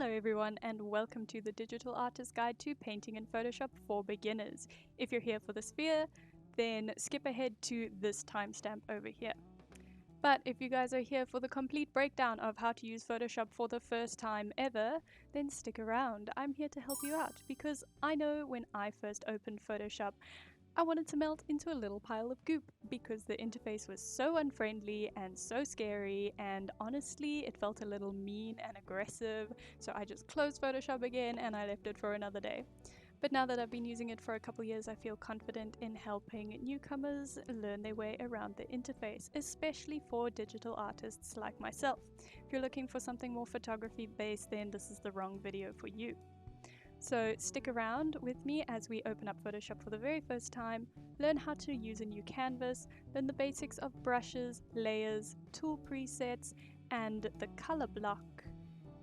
Hello everyone and welcome to the Digital Artist Guide to Painting in Photoshop for Beginners. If you're here for the sphere, then skip ahead to this timestamp over here. But if you guys are here for the complete breakdown of how to use Photoshop for the first time ever, then stick around. I'm here to help you out because I know when I first opened Photoshop, I wanted to melt into a little pile of goop because the interface was so unfriendly and so scary, and honestly it felt a little mean and aggressive, so I just closed Photoshop again and I left it for another day. But now that I've been using it for a couple years, I feel confident in helping newcomers learn their way around the interface, especially for digital artists like myself. If you're looking for something more photography based, then this is the wrong video for you. So stick around with me as we open up Photoshop for the very first time, learn how to use a new canvas, learn the basics of brushes, layers, tool presets, and the color block,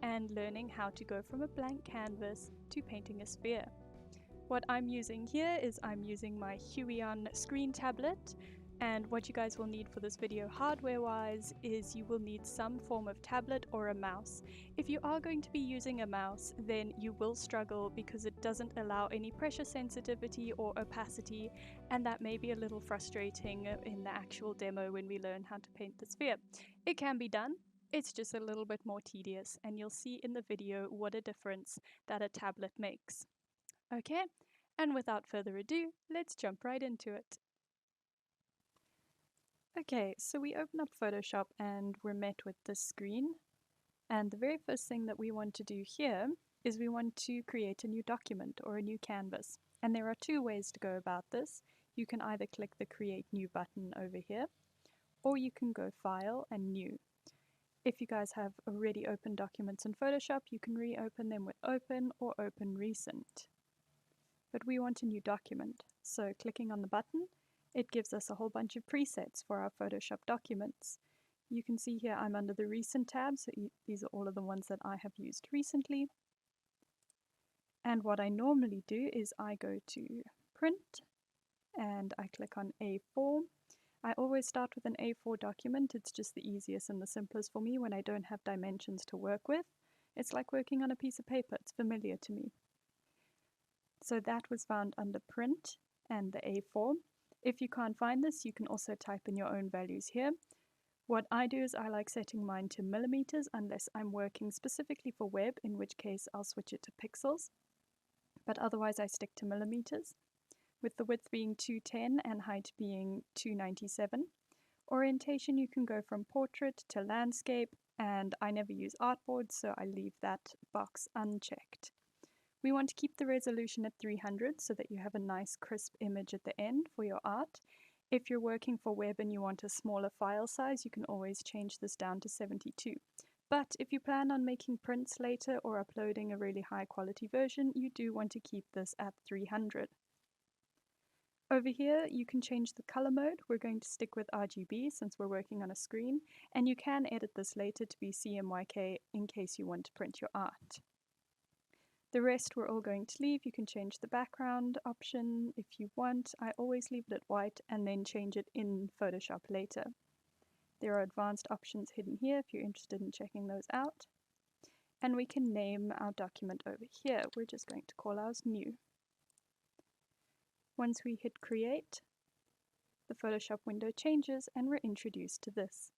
and learning how to go from a blank canvas to painting a sphere. What I'm using here is I'm using my Huion screen tablet, and what you guys will need for this video hardware wise is you will need some form of tablet or a mouse. If you are going to be using a mouse, then you will struggle because it doesn't allow any pressure sensitivity or opacity, and that may be a little frustrating in the actual demo when we learn how to paint the sphere. It can be done, it's just a little bit more tedious, and you'll see in the video what a difference that a tablet makes. Okay, and without further ado, let's jump right into it. Okay, so we open up Photoshop and we're met with this screen. And the very first thing that we want to do here is we want to create a new document or a new canvas. And there are two ways to go about this. You can either click the Create New button over here, or you can go File and New. If you guys have already opened documents in Photoshop, you can reopen them with Open or Open Recent. But we want a new document, so clicking on the button, it gives us a whole bunch of presets for our Photoshop documents. You can see here I'm under the Recent tab, so these are all of the ones that I have used recently. And what I normally do is I go to Print, and I click on A4. I always start with an A4 document, it's just the easiest and the simplest for me when I don't have dimensions to work with. It's like working on a piece of paper, it's familiar to me. So that was found under Print and the A4. If you can't find this, you can also type in your own values here. What I do is I like setting mine to millimeters unless I'm working specifically for web, in which case I'll switch it to pixels. But otherwise I stick to millimeters, with the width being 210 and height being 297. Orientation, you can go from portrait to landscape, and I never use artboard, so I leave that box unchecked. We want to keep the resolution at 300 so that you have a nice crisp image at the end for your art. If you're working for web and you want a smaller file size, you can always change this down to 72. But if you plan on making prints later or uploading a really high quality version, you do want to keep this at 300. Over here, you can change the color mode. We're going to stick with RGB since we're working on a screen, and you can edit this later to be CMYK in case you want to print your art. The rest we're all going to leave. You can change the background option if you want. I always leave it at white and then change it in Photoshop later. There are advanced options hidden here if you're interested in checking those out. And we can name our document over here. We're just going to call ours New. Once we hit Create, the Photoshop window changes and we're introduced to this.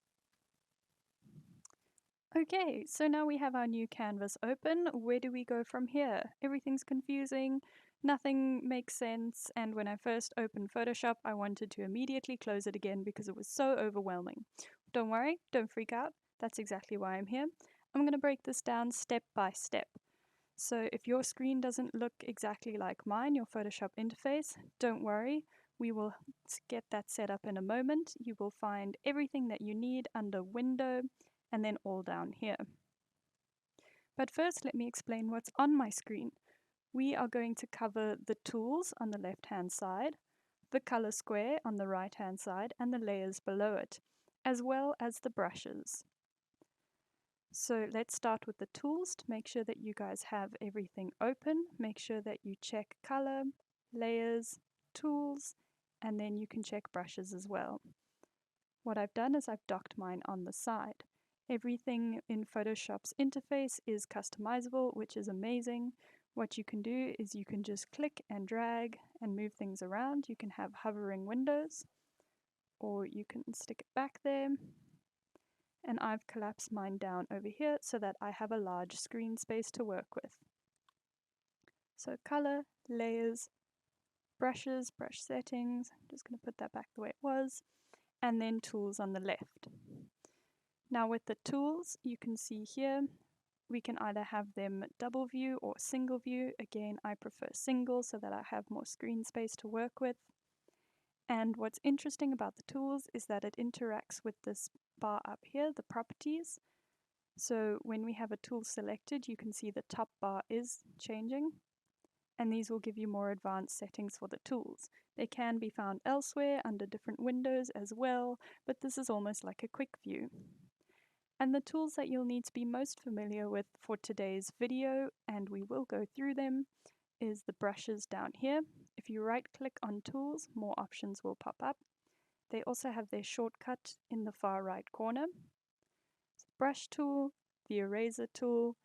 Okay, so now we have our new canvas open. Where do we go from here? Everything's confusing, nothing makes sense, and when I first opened Photoshop, I wanted to immediately close it again because it was so overwhelming. Don't worry, don't freak out, that's exactly why I'm here. I'm going to break this down step by step. So if your screen doesn't look exactly like mine, your Photoshop interface, don't worry, we will get that set up in a moment. You will find everything that you need under Window, and then all down here. But first, let me explain what's on my screen. We are going to cover the tools on the left-hand side, the color square on the right-hand side, and the layers below it, as well as the brushes. So let's start with the tools to make sure that you guys have everything open. Make sure that you check color, layers, tools, and then you can check brushes as well. What I've done is I've docked mine on the side. Everything in Photoshop's interface is customizable, which is amazing. What you can do is you can just click and drag and move things around. You can have hovering windows, or you can stick it back there. And I've collapsed mine down over here so that I have a large screen space to work with. So color, layers, brushes, brush settings, I'm just going to put that back the way it was, and then tools on the left. Now with the tools, you can see here, we can either have them double view or single view. Again, I prefer single so that I have more screen space to work with. And what's interesting about the tools is that it interacts with this bar up here, the properties. So when we have a tool selected, you can see the top bar is changing, and these will give you more advanced settings for the tools. They can be found elsewhere under different windows as well, but this is almost like a quick view. And the tools that you'll need to be most familiar with for today's video, and we will go through them, is the brushes down here. If you right click on tools, more options will pop up. They also have their shortcut in the far right corner. So brush tool, the eraser tool,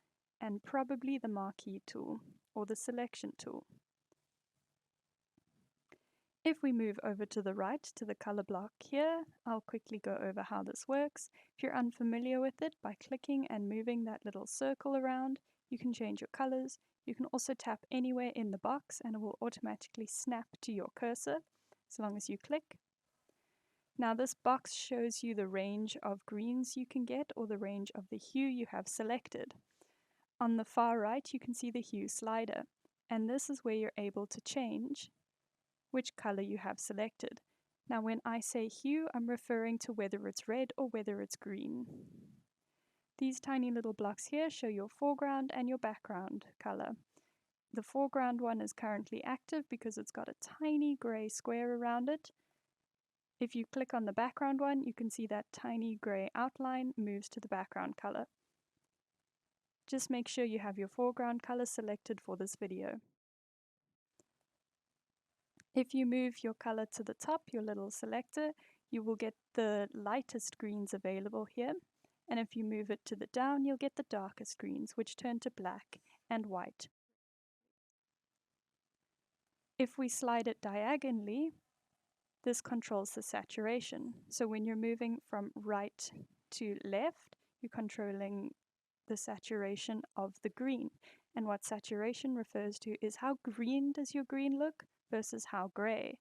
and probably the marquee tool or the selection tool. If we move over to the right to the color block here, I'll quickly go over how this works. If you're unfamiliar with it, by clicking and moving that little circle around, you can change your colors. You can also tap anywhere in the box and it will automatically snap to your cursor as long as you click. Now this box shows you the range of greens you can get or the range of the hue you have selected. On the far right, you can see the hue slider, and this is where you're able to change which color you have selected. Now when I say hue, I'm referring to whether it's red or whether it's green. These tiny little blocks here show your foreground and your background color. The foreground one is currently active because it's got a tiny gray square around it. If you click on the background one, you can see that tiny gray outline moves to the background color. Just make sure you have your foreground color selected for this video. If you move your color to the top, your little selector, you will get the lightest greens available here. And if you move it to the down, you'll get the darkest greens, which turn to black and white. If we slide it diagonally, this controls the saturation. So when you're moving from right to left, you're controlling the saturation of the green. And what saturation refers to is how green does your green look versus how gray.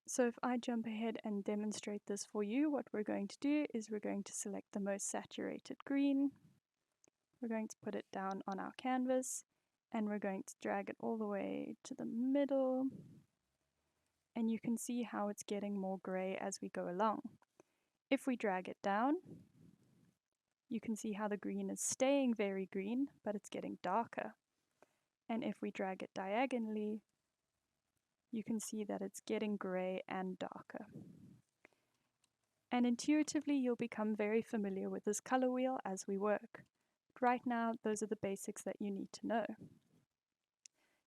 So if I jump ahead and demonstrate this for you, what we're going to do is we're going to select the most saturated green. We're going to put it down on our canvas, and we're going to drag it all the way to the middle. And you can see how it's getting more gray as we go along. If we drag it down, you can see how the green is staying very green, but it's getting darker. And if we drag it diagonally, you can see that it's getting gray and darker. And intuitively, you'll become very familiar with this color wheel as we work. Right now, those are the basics that you need to know.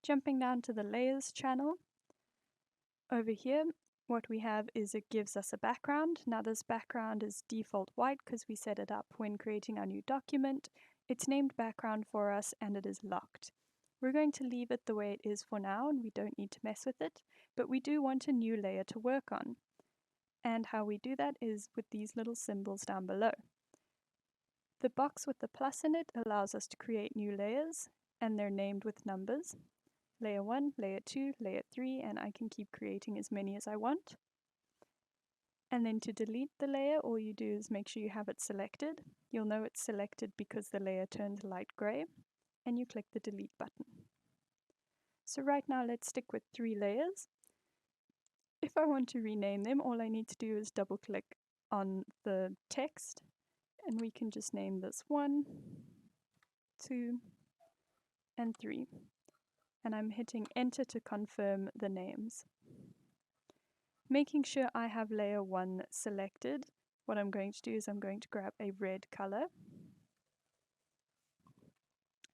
Jumping down to the layers channel, over here, what we have is it gives us a background. Now this background is default white because we set it up when creating our new document. It's named background for us and it is locked. We're going to leave it the way it is for now and we don't need to mess with it, but we do want a new layer to work on. And how we do that is with these little symbols down below. The box with the plus in it allows us to create new layers, and they're named with numbers. Layer 1, Layer 2, Layer 3, and I can keep creating as many as I want. And then to delete the layer, all you do is make sure you have it selected. You'll know it's selected because the layer turns light gray, and you click the delete button. So right now let's stick with 3 layers. If I want to rename them, all I need to do is double click on the text, and we can just name this 1, 2, and 3. And I'm hitting enter to confirm the names. Making sure I have layer 1 selected, what I'm going to do is I'm going to grab a red color.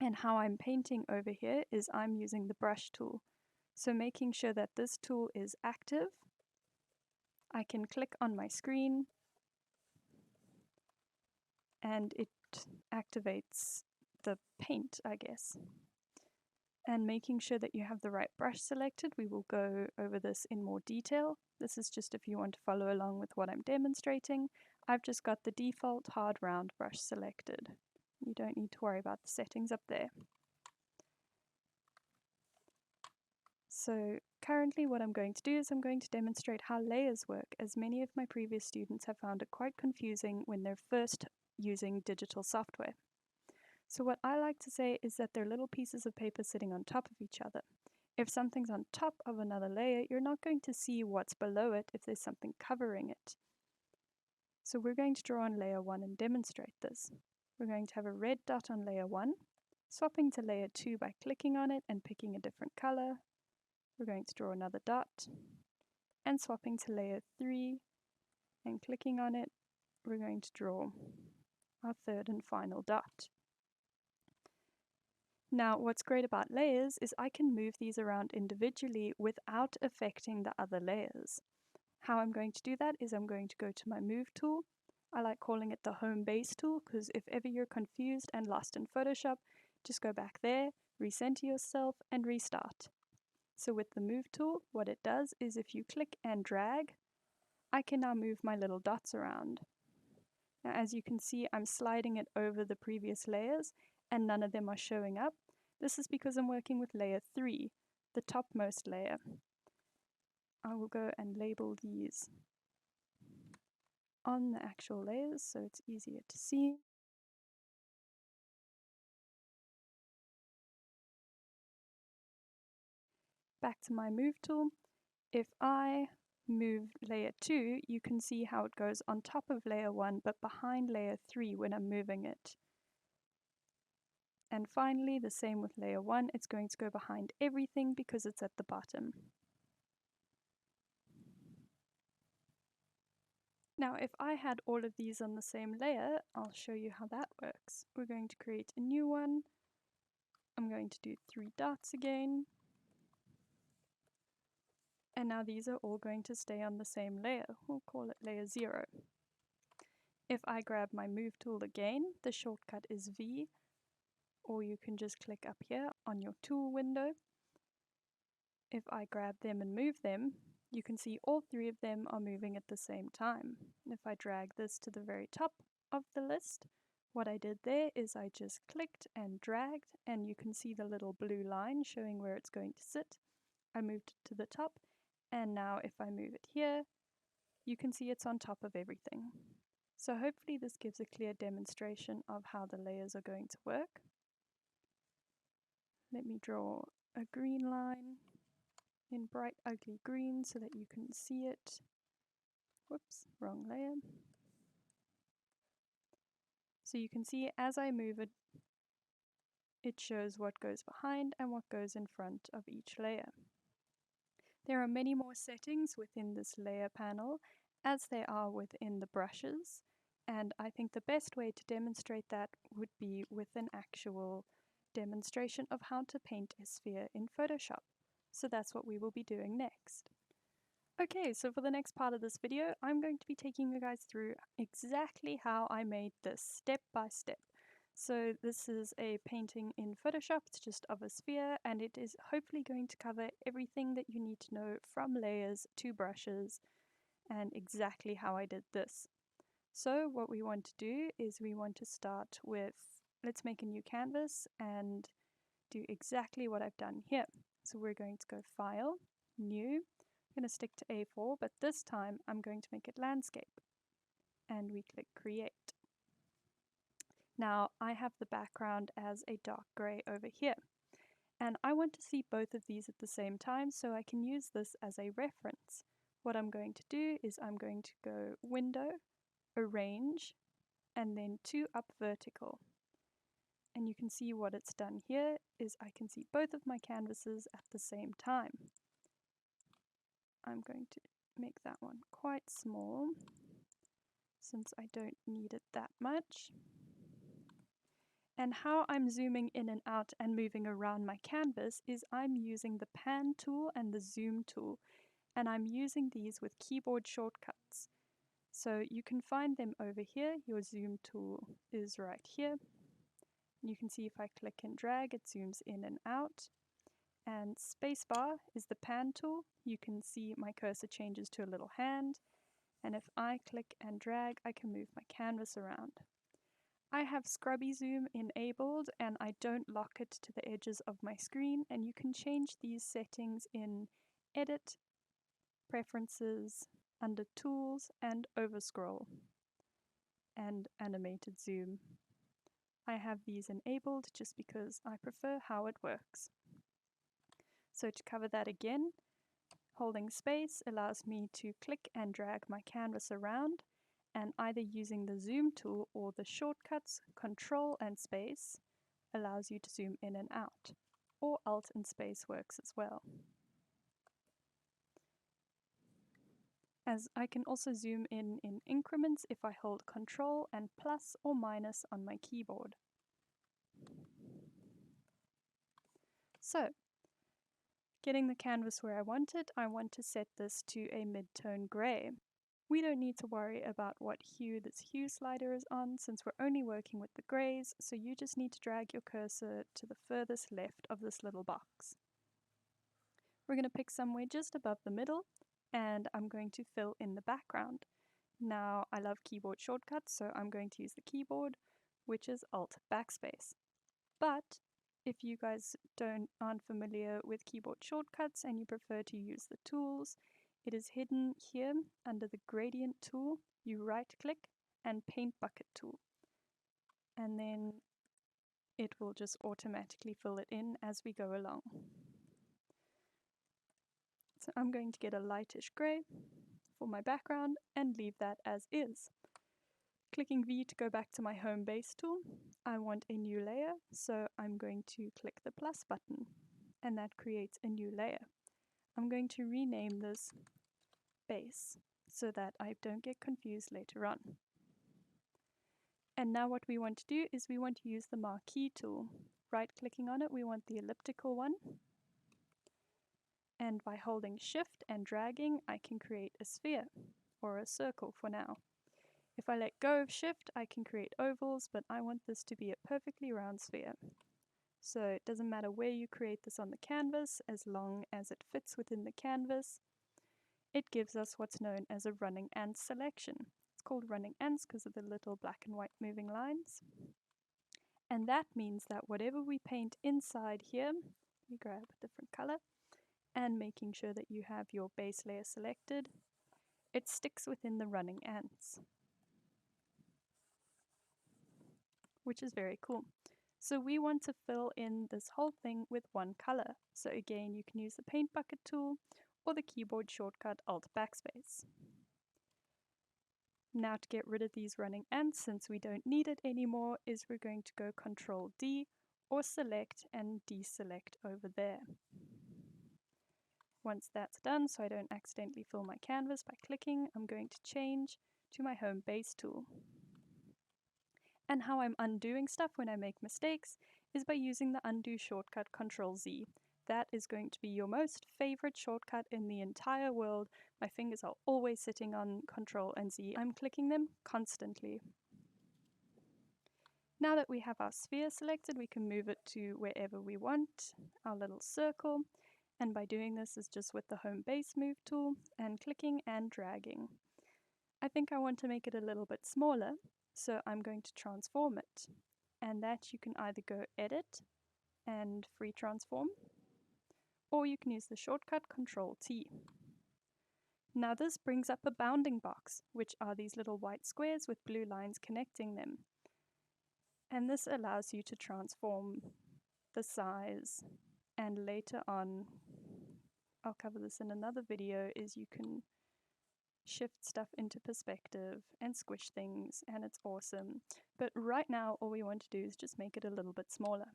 And how I'm painting over here is I'm using the brush tool. So making sure that this tool is active, I can click on my screen and it activates the paint, I guess. And making sure that you have the right brush selected, we will go over this in more detail. This is just if you want to follow along with what I'm demonstrating. I've just got the default hard round brush selected. You don't need to worry about the settings up there. So currently what I'm going to do is I'm going to demonstrate how layers work, as many of my previous students have found it quite confusing when they're first using digital software. So what I like to say is that they're little pieces of paper sitting on top of each other. If something's on top of another layer, you're not going to see what's below it if there's something covering it. So we're going to draw on layer 1 and demonstrate this. We're going to have a red dot on layer 1, swapping to layer 2 by clicking on it and picking a different color. We're going to draw another dot, and swapping to layer 3 and clicking on it, we're going to draw our third and final dot. Now, what's great about layers is I can move these around individually without affecting the other layers. How I'm going to do that is I'm going to go to my Move tool. I like calling it the Home Base tool because if ever you're confused and lost in Photoshop, just go back there, recenter yourself, and restart. So with the Move tool, what it does is if you click and drag, I can now move my little dots around. Now, as you can see, I'm sliding it over the previous layers and none of them are showing up. This is because I'm working with layer 3, the topmost layer. I will go and label these on the actual layers so it's easier to see. Back to my Move tool. If I move layer 2, you can see how it goes on top of layer 1 but behind layer 3 when I'm moving it. And finally, the same with layer 1, it's going to go behind everything because it's at the bottom. Now, if I had all of these on the same layer, I'll show you how that works. We're going to create a new one. I'm going to do 3 dots again. And now these are all going to stay on the same layer. We'll call it layer 0. If I grab my Move tool again, the shortcut is V, or you can just click up here on your tool window. If I grab them and move them, you can see all 3 of them are moving at the same time. If I drag this to the very top of the list, what I did there is I just clicked and dragged, and you can see the little blue line showing where it's going to sit. I moved it to the top, and now if I move it here, you can see it's on top of everything. So hopefully this gives a clear demonstration of how the layers are going to work. Let me draw a green line in bright ugly green so that you can see it. Whoops, wrong layer. So you can see as I move it, it shows what goes behind and what goes in front of each layer. There are many more settings within this layer panel as there are within the brushes, and I think the best way to demonstrate that would be with an actual demonstration of how to paint a sphere in Photoshop. So that's what we will be doing next. Okay, so for the next part of this video, I'm going to be taking you guys through exactly how I made this step by step. So this is a painting in Photoshop, it's just of a sphere, and it is hopefully going to cover everything that you need to know from layers to brushes and exactly how I did this. So what we want to do is we want to start with, let's make a new canvas and do exactly what I've done here. So we're going to go File, New, I'm going to stick to A4, but this time I'm going to make it landscape. And we click Create. Now I have the background as a dark grey over here. And I want to see both of these at the same time, so I can use this as a reference. What I'm going to do is I'm going to go Window, Arrange, and then 2 up vertical. And you can see what it's done here is I can see both of my canvases at the same time. I'm going to make that one quite small since I don't need it that much. And how I'm zooming in and out and moving around my canvas is I'm using the Pan tool and the Zoom tool, and I'm using these with keyboard shortcuts. So you can find them over here. Your zoom tool is right here. You can see if I click and drag, it zooms in and out. And spacebar is the pan tool. You can see my cursor changes to a little hand. And if I click and drag, I can move my canvas around. I have scrubby zoom enabled and I don't lock it to the edges of my screen, and you can change these settings in Edit, Preferences, under Tools, and Overscroll, and Animated Zoom. I have these enabled just because I prefer how it works. So to cover that again, holding space allows me to click and drag my canvas around, and either using the zoom tool or the shortcuts Control and space allows you to zoom in and out, or Alt and space works as well. As I can also zoom in increments if I hold Control and plus or minus on my keyboard. So, getting the canvas where I want it, I want to set this to a mid-tone grey. We don't need to worry about what hue this hue slider is on since we're only working with the greys, so you just need to drag your cursor to the furthest left of this little box. We're going to pick somewhere just above the middle, and I'm going to fill in the background. Now, I love keyboard shortcuts, so I'm going to use the keyboard, which is Alt Backspace. But if you guys aren't familiar with keyboard shortcuts and you prefer to use the tools, it is hidden here under the gradient tool. You right click and paint bucket tool, and then it will just automatically fill it in as we go along. So I'm going to get a lightish grey for my background and leave that as is. Clicking V to go back to my home base tool, I want a new layer, so I'm going to click the plus button, and that creates a new layer. I'm going to rename this base so that I don't get confused later on. And now what we want to do is we want to use the Marquee tool. Right-clicking on it, we want the elliptical one. And by holding Shift and dragging, I can create a sphere, or a circle for now. If I let go of Shift, I can create ovals, but I want this to be a perfectly round sphere. So it doesn't matter where you create this on the canvas, as long as it fits within the canvas. It gives us what's known as a running ant selection. It's called running ants because of the little black and white moving lines. And that means that whatever we paint inside here, we grab a different color, and making sure that you have your base layer selected, it sticks within the running ants, which is very cool. So we want to fill in this whole thing with one color. So again, you can use the paint bucket tool or the keyboard shortcut Alt Backspace. Now to get rid of these running ants, since we don't need it anymore, is we're going to go Control D or select and deselect over there. Once that's done, so I don't accidentally fill my canvas by clicking, I'm going to change to my home base tool. And how I'm undoing stuff when I make mistakes is by using the undo shortcut Control Z. That is going to be your most favorite shortcut in the entire world. My fingers are always sitting on Control and Z. I'm clicking them constantly. Now that we have our sphere selected, we can move it to wherever we want, our little circle. And by doing this is just with the home base move tool and clicking and dragging. I think I want to make it a little bit smaller, so I'm going to transform it. And that you can either go Edit and Free Transform, or you can use the shortcut Control T. Now this brings up a bounding box, which are these little white squares with blue lines connecting them. And this allows you to transform the size, and later on, I'll cover this in another video, is you can shift stuff into perspective and squish things, and it's awesome. But right now, all we want to do is just make it a little bit smaller.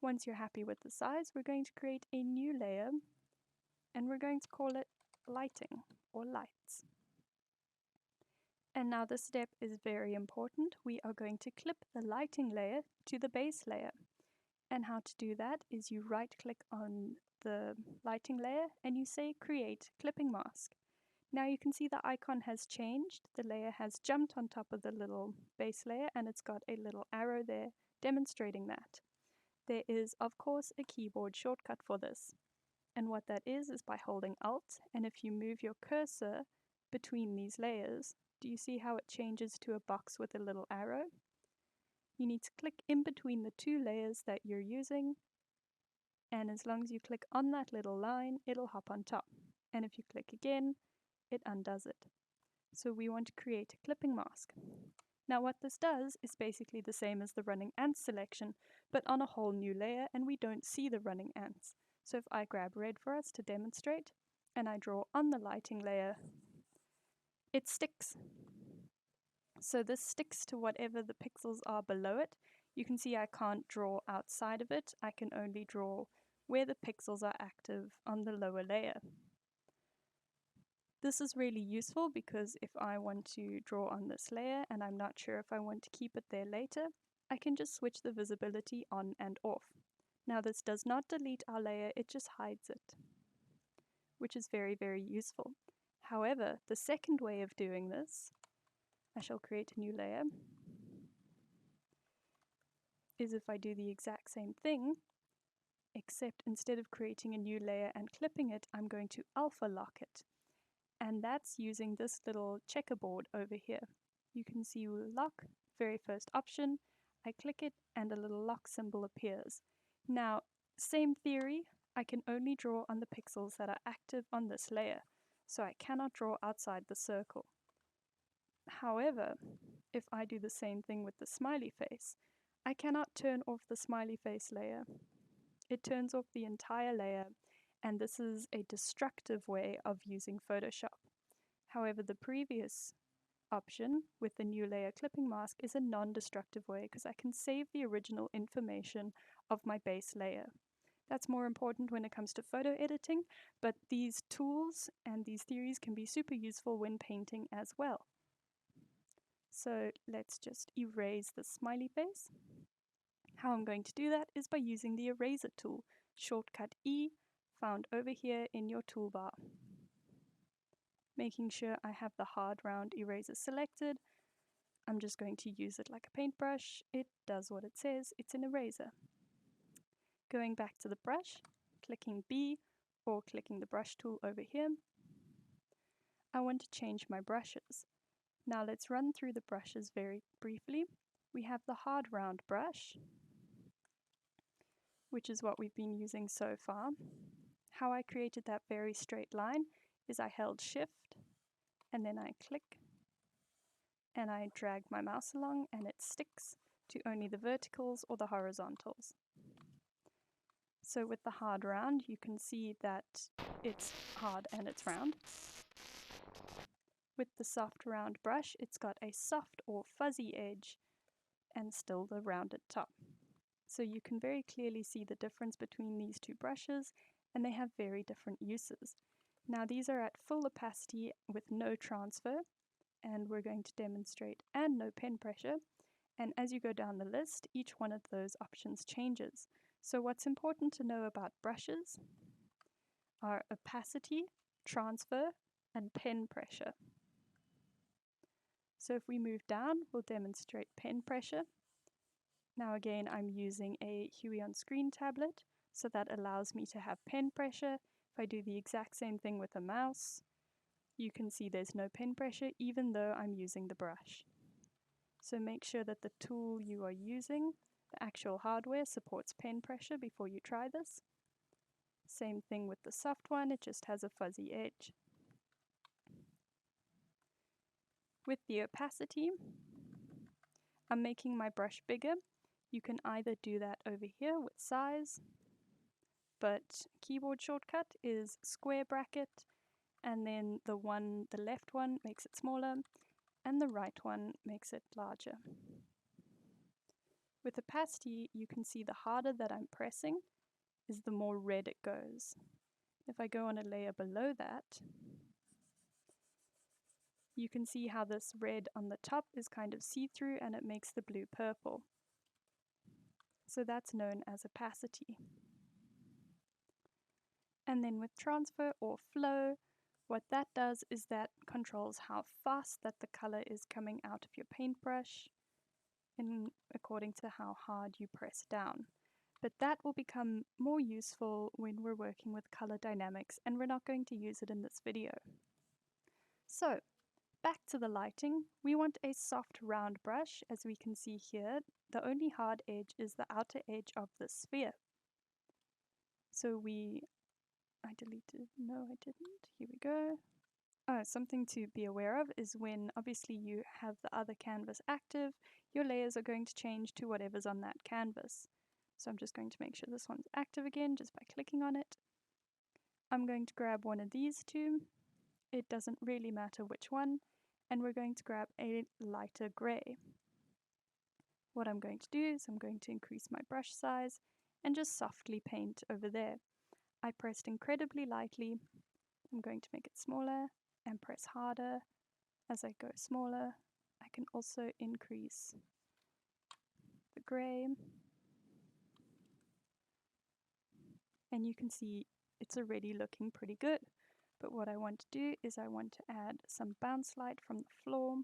Once you're happy with the size, we're going to create a new layer, and we're going to call it lighting or lights. And now this step is very important. We are going to clip the lighting layer to the base layer. And how to do that is you right click on the lighting layer and you say create clipping mask. Now you can see the icon has changed. The layer has jumped on top of the little base layer and it's got a little arrow there demonstrating that. There is, of course, a keyboard shortcut for this. And what that is by holding Alt, and if you move your cursor between these layers, do you see how it changes to a box with a little arrow? You need to click in between the two layers that you're using, and as long as you click on that little line, it'll hop on top. And if you click again, it undoes it. So we want to create a clipping mask. Now what this does is basically the same as the running ants selection, but on a whole new layer, and we don't see the running ants. So if I grab red for us to demonstrate, and I draw on the lighting layer, it sticks. So this sticks to whatever the pixels are below it. You can see I can't draw outside of it, I can only draw where the pixels are active on the lower layer. This is really useful because if I want to draw on this layer and I'm not sure if I want to keep it there later, I can just switch the visibility on and off. Now this does not delete our layer, it just hides it, which is very, very useful. However, the second way of doing this, I shall create a new layer, is if I do the exact same thing, except instead of creating a new layer and clipping it, I'm going to alpha lock it. And that's using this little checkerboard over here. You can see lock, very first option. I click it and a little lock symbol appears. Now, same theory, I can only draw on the pixels that are active on this layer, so I cannot draw outside the circle. However, if I do the same thing with the smiley face, I cannot turn off the smiley face layer. It turns off the entire layer, and this is a destructive way of using Photoshop. However, the previous option with the new layer clipping mask is a non-destructive way because I can save the original information of my base layer. That's more important when it comes to photo editing, but these tools and these theories can be super useful when painting as well. So let's just erase the smiley face. How I'm going to do that is by using the eraser tool, shortcut E, found over here in your toolbar. Making sure I have the hard round eraser selected. I'm just going to use it like a paintbrush. It does what it says, it's an eraser. Going back to the brush, clicking B or clicking the brush tool over here. I want to change my brushes. Now let's run through the brushes very briefly. We have the hard round brush, which is what we've been using so far. How I created that very straight line is I held Shift and then I click and I drag my mouse along and it sticks to only the verticals or the horizontals. So with the hard round, you can see that it's hard and it's round. With the soft round brush, it's got a soft or fuzzy edge and still the rounded top. So you can very clearly see the difference between these two brushes, and they have very different uses. Now these are at full opacity with no transfer, and we're going to demonstrate, and no pen pressure. And as you go down the list, each one of those options changes. So what's important to know about brushes are opacity, transfer, and pen pressure. So if we move down, we'll demonstrate pen pressure. Now again, I'm using a Huey on screen tablet, so that allows me to have pen pressure. If I do the exact same thing with a mouse, you can see there's no pen pressure even though I'm using the brush. So make sure that the tool you are using, the actual hardware, supports pen pressure before you try this. Same thing with the soft one, it just has a fuzzy edge. With the opacity, I'm making my brush bigger. You can either do that over here with size, but keyboard shortcut is square bracket, and then the left one makes it smaller, and the right one makes it larger. With opacity, you can see the harder that I'm pressing is the more red it goes. If I go on a layer below that, you can see how this red on the top is kind of see-through and it makes the blue purple. So that's known as opacity. And then with transfer or flow, What that does is that controls how fast that the color is coming out of your paintbrush according to how hard you press down. But that will become more useful when we're working with color dynamics, and we're not going to use it in this video. So, back to the lighting, we want a soft round brush. As we can see here, the only hard edge is the outer edge of the sphere. So I deleted, no I didn't, here we go. Oh, something to be aware of is when obviously you have the other canvas active, your layers are going to change to whatever's on that canvas. So I'm just going to make sure this one's active again just by clicking on it. I'm going to grab one of these two. It doesn't really matter which one. And we're going to grab a lighter gray. What I'm going to do is I'm going to increase my brush size and just softly paint over there. I pressed incredibly lightly. I'm going to make it smaller and press harder. As I go smaller, I can also increase the gray. And you can see it's already looking pretty good. But what I want to do is I want to add some bounce light from the floor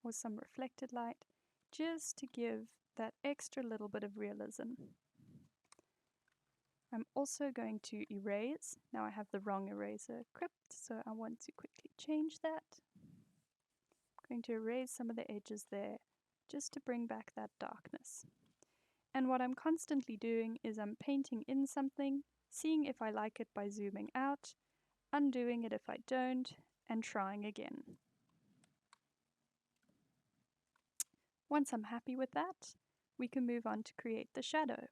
or some reflected light just to give that extra little bit of realism. I'm also going to erase. Now I have the wrong eraser equipped, so I want to quickly change that. I'm going to erase some of the edges there just to bring back that darkness. And what I'm constantly doing is I'm painting in something, seeing if I like it by zooming out, undoing it if I don't, and trying again. Once I'm happy with that, we can move on to create the shadow.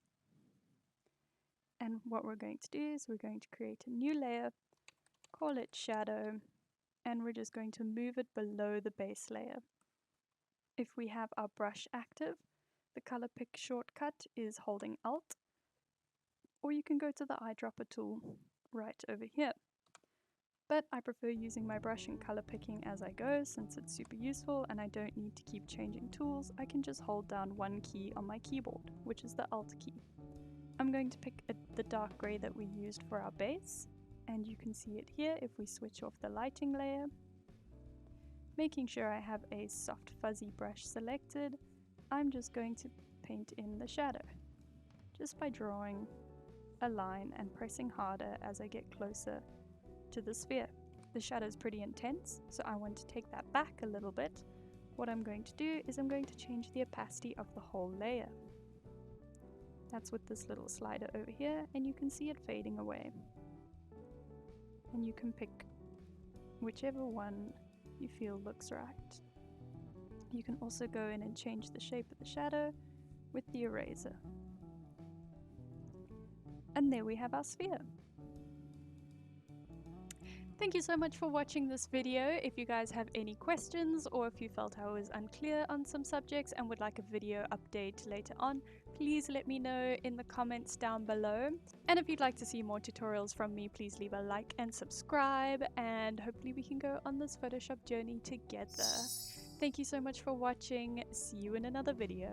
And what we're going to do is we're going to create a new layer, call it shadow, and we're just going to move it below the base layer. If we have our brush active, the color pick shortcut is holding Alt, or you can go to the eyedropper tool right over here. But I prefer using my brush and color picking as I go since it's super useful and I don't need to keep changing tools. I can just hold down one key on my keyboard, which is the Alt key. I'm going to pick the dark gray that we used for our base, and you can see it here if we switch off the lighting layer. Making sure I have a soft fuzzy brush selected, I'm just going to paint in the shadow, just by drawing a line and pressing harder as I get closer to the sphere. The shadow is pretty intense, so I want to take that back a little bit. What I'm going to do is I'm going to change the opacity of the whole layer. That's with this little slider over here, and you can see it fading away. And you can pick whichever one you feel looks right. You can also go in and change the shape of the shadow with the eraser. And there we have our sphere. Thank you so much for watching this video. If you guys have any questions or if you felt I was unclear on some subjects and would like a video update later on, please let me know in the comments down below. And if you'd like to see more tutorials from me, please leave a like and subscribe, and hopefully we can go on this Photoshop journey together. Thank you so much for watching. See you in another video.